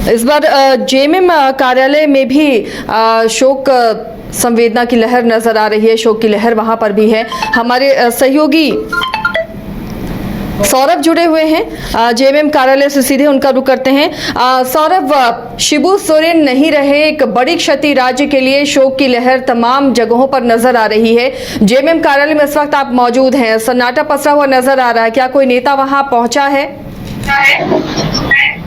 इस बार जेएमएम कार्यालय में भी शोक संवेदना की लहर नजर आ रही है। शोक की लहर वहां पर भी है। हमारे सहयोगी सौरभ जुड़े हुए हैं जेएमएम कार्यालय से, सीधे उनका रुख करते हैं। सौरभ, शिबू सोरेन नहीं रहे, एक बड़ी क्षति राज्य के लिए, शोक की लहर तमाम जगहों पर नजर आ रही है। जेएमएम कार्यालय में इस वक्त आप मौजूद हैं, सन्नाटा पसरा हुआ नजर आ रहा है, क्या कोई नेता वहां पहुंचा है?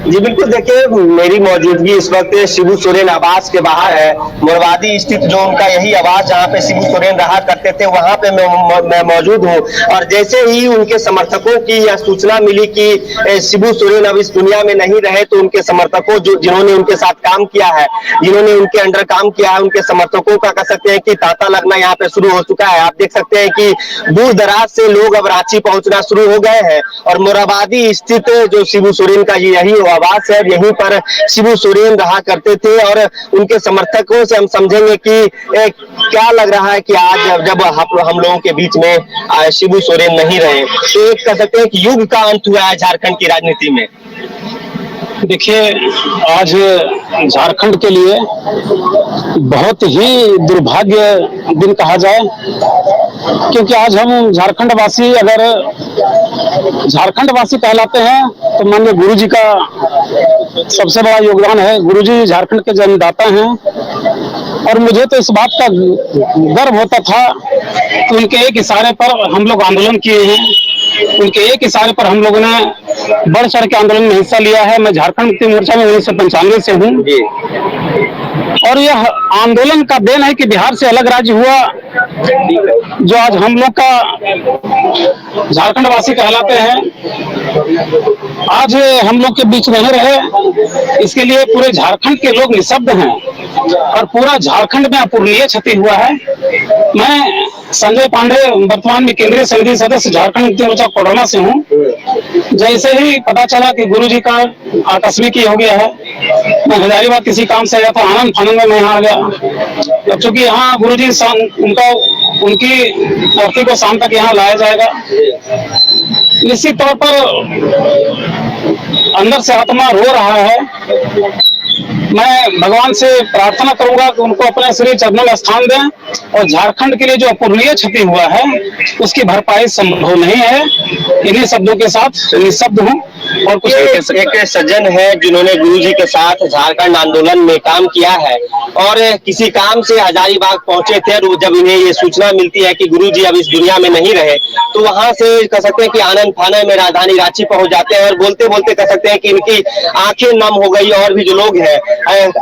जी बिल्कुल, देखिए मेरी मौजूदगी इस वक्त शिबू सोरेन आवास के बाहर है। मोरवादी स्थित जो उनका यही आवास जहां पे शिबू सोरेन रहा करते थे, वहां पे मैं मौजूद हूं। और जैसे ही उनके समर्थकों की यह सूचना मिली कि शिबू सोरेन अब इस दुनिया में नहीं रहे, तो उनके समर्थकों जिन्होंने उनके साथ काम किया है, जिन्होंने उनके अंडर काम किया है, उनके समर्थकों का कह सकते हैं कि तांता लगना यहाँ पे शुरू हो चुका है। आप देख सकते हैं कि दूर दराज से लोग अब रांची पहुंचना शुरू हो गए हैं। और मोरवादी स्थित जो शिबू सोरेन का यही आवास है, यहीं पर शिबू सोरेन रहा करते थे। और उनके समर्थकों से हम समझेंगे कि क्या लग रहा है कि आज जब हम लोगों के बीच में शिबू सोरेन नहीं रहे, तो एक कह सकते हैं कि युग का अंत हुआ है झारखंड की राजनीति में। देखिए, आज झारखंड के लिए बहुत ही दुर्भाग्य दिन कहा जाए, क्योंकि आज हम झारखंड वासी अगर झारखंड वासी कहलाते हैं तो माननीय गुरुजी का सबसे बड़ा योगदान है। गुरुजी झारखंड के जन्मदाता हैं और मुझे तो इस बात का गर्व होता था कि उनके एक इशारे पर हम लोग आंदोलन किए हैं, उनके एक इशारे पर हम लोगों ने बढ़ चढ़ के आंदोलन में हिस्सा लिया है। मैं झारखंड मुक्ति मोर्चा में 1995 से हूँ और यह आंदोलन का देन है कि बिहार से अलग राज्य हुआ, जो आज हम लोग का झारखंड वासी कहलाते हैं, आज हम लोग के बीच नहीं रहे। इसके लिए पूरे झारखंड के लोग निःशब्द हैं और पूरा झारखंड में अपूरणीय क्षति हुआ है। मैं संजय पांडे, वर्तमान में केंद्रीय समिति सदस्य झारखंड मुक्ति मोर्चा कोडरमा से हूँ। जैसे ही पता चला कि गुरुजी का आकस्मिक हो गया है, मैं हजारीबाग किसी काम से आया था, आनंद फानंद में मैं यहाँ आ गया। क्योंकि यहाँ गुरुजी उनकी अर्थी को शाम तक यहाँ लाया जाएगा। निश्चित तौर पर अंदर से आत्मा रो रहा है। मैं भगवान से प्रार्थना करूंगा कि उनको अपने श्री चरणों में स्थान दें और झारखंड के लिए जो अपूरणीय क्षति हुआ है उसकी भरपाई संभव नहीं है। इन्हीं शब्दों के साथ निःशब्द हूँ और कुछ एक सज्जन है जिन्होंने गुरुजी के साथ झारखंड आंदोलन में काम किया है और किसी काम से हजारीबाग पहुंचे थे। और जब इन्हें ये सूचना मिलती है कि गुरुजी अब इस दुनिया में नहीं रहे, तो वहां से कह सकते हैं कि आनंद फानंद में राजधानी रांची पहुंच जाते हैं और बोलते बोलते कह सकते हैं कि इनकी आंखें नम हो गई। और भी जो लोग हैं,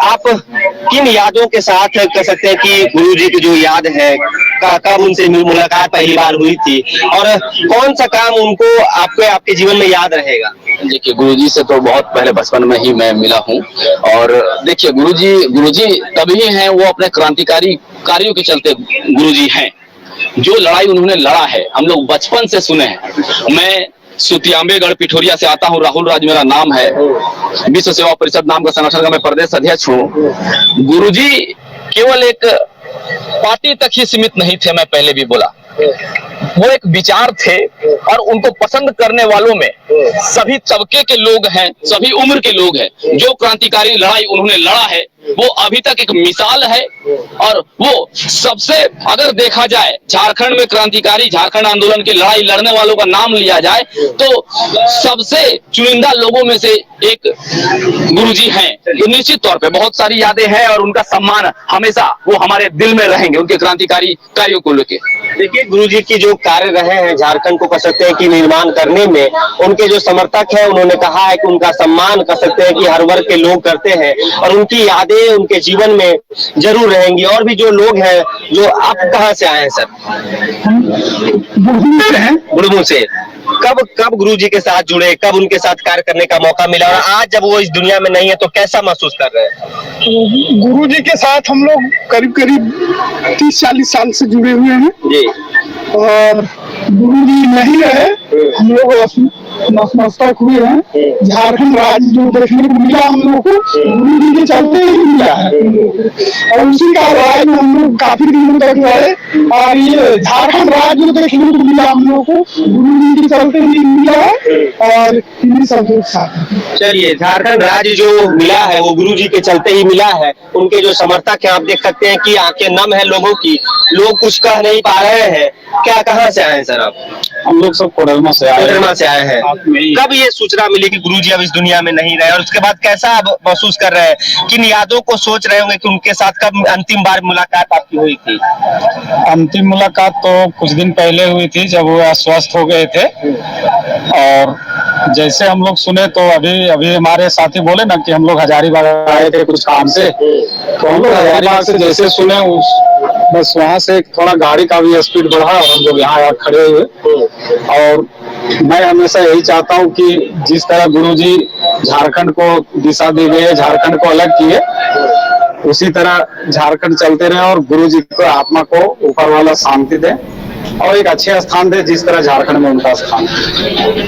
आप किन यादों के साथ कह सकते हैं कि गुरुजी की जो याद है, कब उनसे मुलाकात पहली बार हुई थी और कौन सा काम उनको आपके जीवन में याद रहेगा? देखिए, गुरुजी से तो बहुत पहले बचपन में ही मैं मिला हूँ। और देखिए, गुरुजी तभी हैं, वो अपने क्रांतिकारी कार्यों के चलते गुरुजी हैं। जो लड़ाई उन्होंने लड़ा है हम लोग बचपन से सुने हैं। मैं सुतियांबेगढ़ पिठोरिया से आता हूँ, राहुल राज मेरा नाम है, विश्व सेवा परिषद नाम का संगठन का मैं प्रदेश अध्यक्ष हूँ। गुरुजी केवल एक पार्टी तक ही सीमित नहीं थे, मैं पहले भी बोला, वो एक विचार थे और उनको पसंद करने वालों में सभी तबके के लोग हैं, सभी उम्र के लोग हैं। जो क्रांतिकारी लड़ाई उन्होंने लड़ा है वो अभी तक एक मिसाल है। और वो सबसे, अगर देखा जाए झारखंड में क्रांतिकारी झारखंड आंदोलन की लड़ाई लड़ने वालों का नाम लिया जाए तो सबसे चुनिंदा लोगों में से एक गुरुजी हैं। तो निश्चित तौर पे बहुत सारी यादें हैं और उनका सम्मान हमेशा वो हमारे दिल में रहेंगे, उनके क्रांतिकारी कार्यों को लेकर। देखिए, गुरुजी की जो कार्य रहे हैं झारखंड को कह सकते हैं कि निर्माण करने में, उनके जो समर्थक हैं उन्होंने कहा है कि उनका सम्मान कह सकते हैं कि हर वर्ग के लोग करते हैं और उनकी यादें उनके जीवन में जरूर रहेंगी। और भी जो लोग हैं, जो आप कहाँ से आए हैं सर? बुढ़मू से। कब गुरुजी के साथ जुड़े, कब उनके साथ कार्य करने का मौका मिला और आज जब वो इस दुनिया में नहीं है तो कैसा महसूस कर रहे हैं? गुरुजी के साथ हम लोग करीब 30-40 साल से जुड़े हुए हैं जी। और गुरुजी नहीं रहे, हम लोग नतमस्तक हुए हैं। झारखंड राज्य जो देखने को मिला हम लोग को गुरु जी के चलते ही मिला है और उसी का राज में हम लोग काफी दिनों तक रहे और ये झारखंड राज्य जो देखने को मिला हम लोग को गुरु जी के चलते ही मिला है और इन्हीं सब के साथ। चलिए, झारखंड राज्य जो मिला है वो गुरु जी के चलते ही मिला है। उनके जो समर्थक हैं, आप देख सकते हैं कि आंखें नम है लोगों की, लोग कुछ कह नहीं पा रहे हैं। क्या, कहाँ से आए हैं सर आप? हम लोग सब कोडरमा से आए हैं। कब ये सूचना मिली कि गुरुजी अब इस दुनिया में नहीं रहे और उसके बाद कैसा आप महसूस कर रहे हैं? किन यादों को सोच रहे होंगे कि उनके साथ कब अंतिम बार मुलाकात आपकी हुई थी? अंतिम मुलाकात तो कुछ दिन पहले हुई थी जब वो अस्वस्थ हो गए थे और जैसे हम लोग सुने तो अभी हमारे साथी बोले ना कि हम लोग हजारीबाग आए थे कुछ काम से, तो हम लोग हजारीबाग से जैसे सुने बस वहां से थोड़ा गाड़ी का भी स्पीड बढ़ा और हम लोग यहाँ खड़े हुए। और मैं हमेशा यही चाहता हूँ कि जिस तरह गुरुजी झारखंड को दिशा दे गए, झारखंड को अलग किए, उसी तरह झारखंड चलते रहे और गुरुजी को आत्मा को ऊपर वाला शांति दे और एक अच्छे स्थान दे जिस तरह झारखंड में उनका स्थान।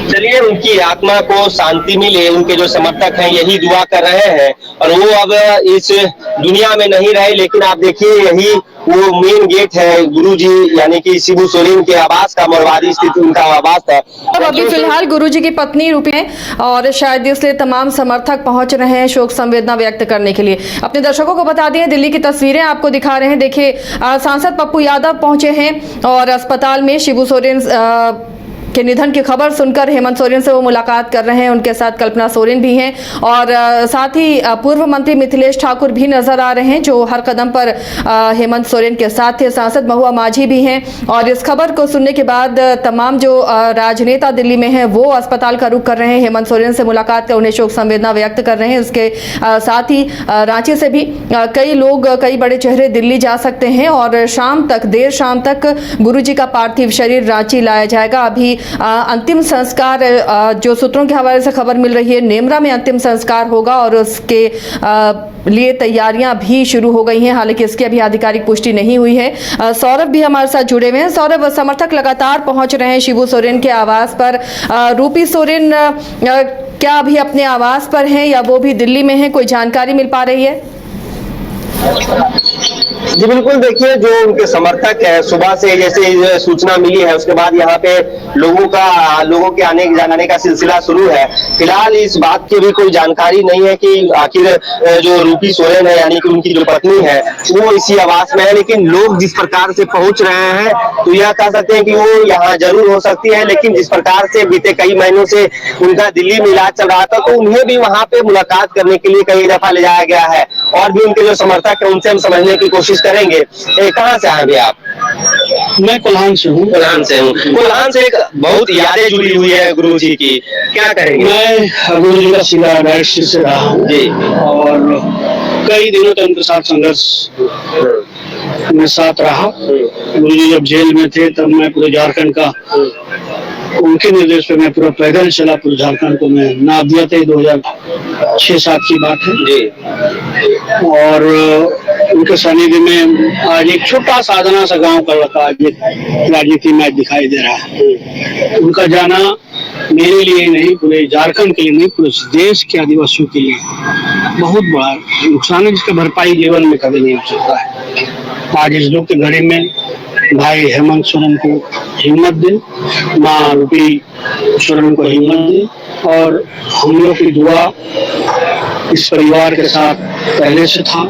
चलिए, उनकी आत्मा को शांति मिले, उनके जो समर्थक हैं यही दुआ कर रहे हैं और वो अब इस दुनिया में नहीं रहे। लेकिन आप देखिए, यही वो मेन गेट है गुरुजी यानी कि शिबू सोरेन के आवास का, मोरवादी स्थित उनका आवास था। अब अभी फिलहाल गुरुजी की पत्नी रूपी हैं और शायद इसलिए तमाम समर्थक पहुंच रहे हैं शोक संवेदना व्यक्त करने के लिए। अपने दर्शकों को बता दें, दिल्ली की तस्वीरें आपको दिखा रहे हैं। देखिए, सांसद पप्पू यादव पहुंचे हैं और अस्पताल में शिबू सोरेन के निधन की खबर सुनकर हेमंत सोरेन से वो मुलाकात कर रहे हैं। उनके साथ कल्पना सोरेन भी हैं और साथ ही पूर्व मंत्री मिथिलेश ठाकुर भी नजर आ रहे हैं जो हर कदम पर हेमंत सोरेन के साथ थे। सांसद महुआ माझी भी हैं और इस खबर को सुनने के बाद तमाम जो राजनेता दिल्ली में हैं वो अस्पताल का रुख कर रहे हैं। हेमंत सोरेन से मुलाकात कर उन्हें शोक संवेदना व्यक्त कर रहे हैं। उसके साथ ही रांची से भी कई लोग, कई बड़े चेहरे दिल्ली जा सकते हैं और शाम तक, देर शाम तक गुरुजी का पार्थिव शरीर रांची लाया जाएगा। अभी अंतिम संस्कार, जो सूत्रों के हवाले से खबर मिल रही है, नेमरा में अंतिम संस्कार होगा और उसके लिए तैयारियां भी शुरू हो गई हैं। हालांकि इसकी अभी आधिकारिक पुष्टि नहीं हुई है। सौरभ भी हमारे साथ जुड़े हुए हैं। सौरभ, समर्थक लगातार पहुंच रहे हैं शिबू सोरेन के आवास पर। रूपी सोरेन क्या अभी अपने आवास पर हैं या वो भी दिल्ली में हैं? कोई जानकारी मिल पा रही है? जी बिल्कुल, देखिए, जो उनके समर्थक है, सुबह से जैसे सूचना मिली है उसके बाद यहाँ पे लोगों के आने जाने का सिलसिला शुरू है। फिलहाल इस बात की भी कोई जानकारी नहीं है कि आखिर जो रूपी सोरेन है यानी कि उनकी जो पत्नी है वो इसी आवास में है। लेकिन लोग जिस प्रकार से पहुंच रहे हैं तो यह कह सकते हैं कि वो यहाँ जरूर हो सकती है। लेकिन जिस प्रकार से बीते कई महीनों से उनका दिल्ली में इलाज चल रहा था तो उन्हें भी वहां पे मुलाकात करने के लिए कई दफा ले जाया गया है। और भी उनके जो समर्थक है उनसे हम समझने की कोशिश करेंगे। कहाँ से आए आप? मैं कोल्हान से हूँ। कोल्हान से एक बहुत यादें जुड़ी हुई है गुरु जी की, क्या करेंगे? मैं गुरु जी का सीधा डायरेक्ट से रहा हूँ जी और कई दिनों तक उनके साथ संघर्ष में साथ रहा। गुरु जी जब जेल में थे तब मैं पूरे झारखंड का, उनके निर्देश पे मैं पूरा पैदल चला पूरे झारखंड को। मैं नाप दिया था, 2006-07 की बात है जी। और उनके सानिध्य में आज एक छोटा साधना सा गांव का लड़का आज राजनीति में दिखाई दे रहा है। उनका जाना मेरे लिए नहीं, पूरे झारखंड के लिए नहीं, पूरे देश के आदिवासियों के लिए बहुत बड़ा नुकसान है जिसका भरपाई जीवन में कभी नहीं हो सकता है। आज इस दुख की घड़ी में भाई हेमंत सोरेन को हिम्मत दे, माँ रूपी सोरेन को हिम्मत दे और हम लोग की दुआ इस परिवार के साथ पहले से था।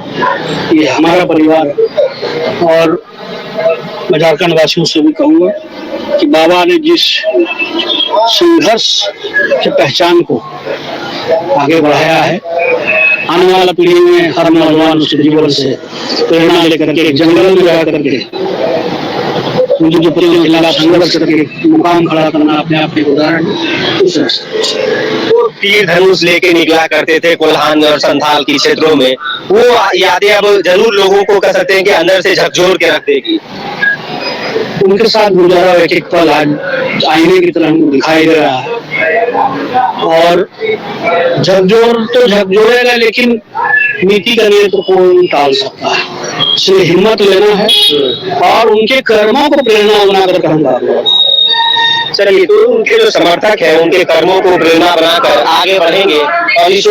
ये हमारा परिवार और मैं झारखंड वासियों से भी कहूँगा कि बाबा ने जिस संघर्ष की पहचान को आगे बढ़ाया है, आने वाला पीढ़ी में हर नौजवान उसके जीवन से प्रेरणा लेकर के जंगल में रह करके जो खिलाफ संघर्ष करके मुकाम खड़ा करना अपने आप एक उदाहरण। तीर धनुष लेके निकला करते थे कोल्हान और संथाल की क्षेत्रों में, वो यादें अब जरूर लोगों को कह सकते हैं कि अंदर से झकझोर के रख देगी। उनके साथ गुजारा एक एक पल आज आईने की तरह हमको दिखाई दे रहा है और झकझोर तो झकझोरेगा, लेकिन नीति करने तो कौन टाल सकता है। इसलिए हिम्मत लेना है और उनके कर्मों को प्रेरणा बनाकर कहूँगा चलिए, तो उनके जो समर्थक है उनके कर्मों को प्रेरणा बनाकर आगे बढ़ेंगे और इस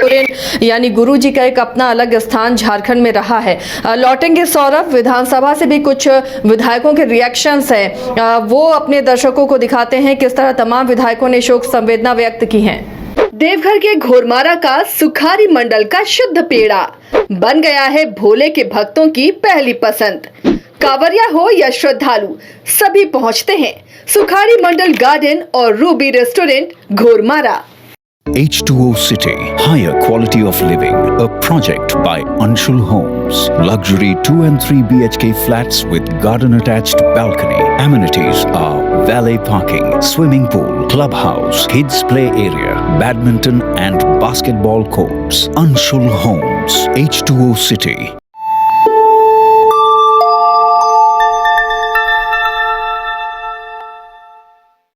सोरेन यानी गुरुजी का एक अपना अलग स्थान झारखंड में रहा है। लौटेंगे सौरभ, विधानसभा से भी कुछ विधायकों के रिएक्शंस हैं, वो अपने दर्शकों को दिखाते हैं किस तरह तमाम विधायकों ने शोक संवेदना व्यक्त की है। देवघर के घोरमारा का सुखारी मंडल का शुद्ध पेड़ा बन गया है भोले के भक्तों की पहली पसंद। कांवरिया हो या श्रद्धालु, सभी पहुंचते हैं सुखारी मंडल गार्डन और Ruby restaurant Ghormara. H2O City, higher quality of living, a project by Anshul Homes. Luxury 2 and 3 BHK flats with garden attached balcony. Amenities are valet parking, swimming pool, clubhouse, kids play area, badminton and basketball courts. Anshul Homes, H2O City.